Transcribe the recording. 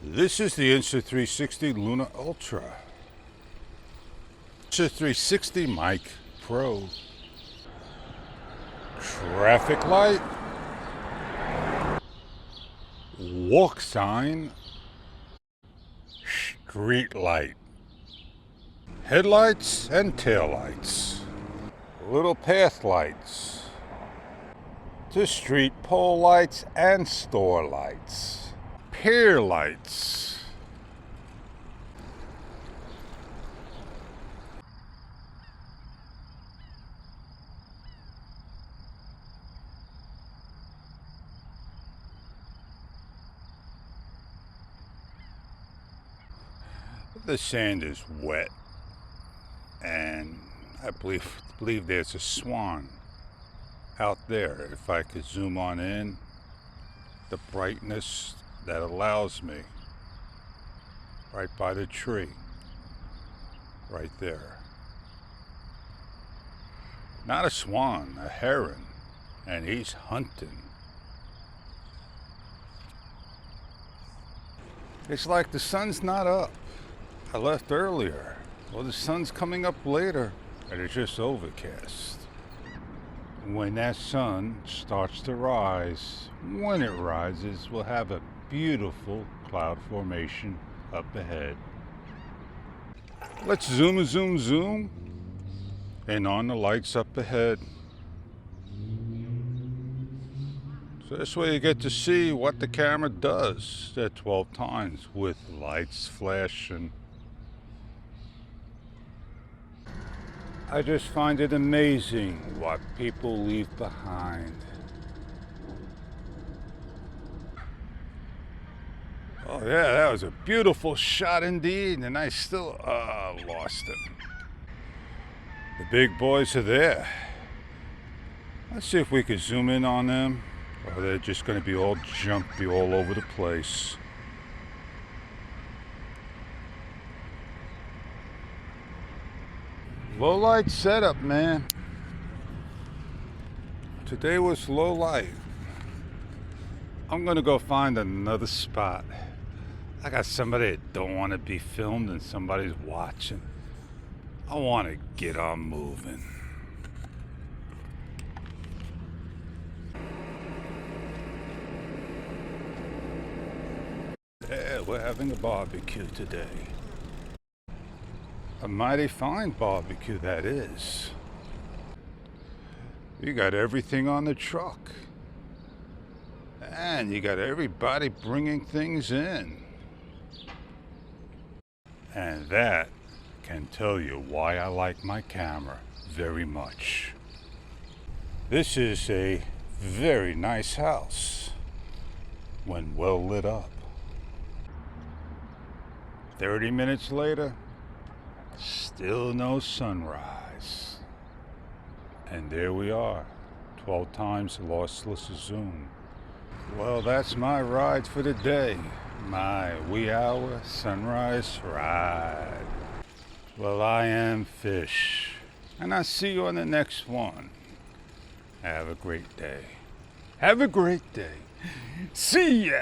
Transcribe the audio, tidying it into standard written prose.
This is the Insta360 Luna Ultra. Insta360 Mic Pro. Traffic light. Walk sign. Street light. Headlights and taillights. Little path lights. To street pole lights and store lights. Pier lights. The sand is wet, and I believe there's a swan out there. If I could zoom on in, the brightness that allows me, right by the tree, right there. Not a swan, a heron, and he's hunting. It's like the sun's not up. I left earlier. Well, the sun's coming up later, and it's just overcast. When that sun starts to rise, when it rises, we'll have a beautiful cloud formation up ahead. Let's zoom, and on the lights up ahead. So this way you get to see what the camera does at 12 times with lights flashing. I just find it amazing what people leave behind. Oh yeah, that was a beautiful shot indeed, and I still lost it. The big boys are there. Let's see if we can zoom in on them, or they're just going to be all jumpy all over the place. Low light setup, man. Today was low light. I'm gonna go find another spot. I got somebody that don't want to be filmed and somebody's watching. I want to get on moving. Yeah, we're having a barbecue today. A mighty fine barbecue, that is. You got everything on the truck. And you got everybody bringing things in. And that can tell you why I like my camera very much. This is a very nice house when well lit up. 30 minutes later, still no sunrise. And there we are, 12 times lossless zoom. Well, that's my ride for the day. My wee hour sunrise ride. Well, I am Fish, and I'll see you on the next one. Have a great day. Have a great day. See ya!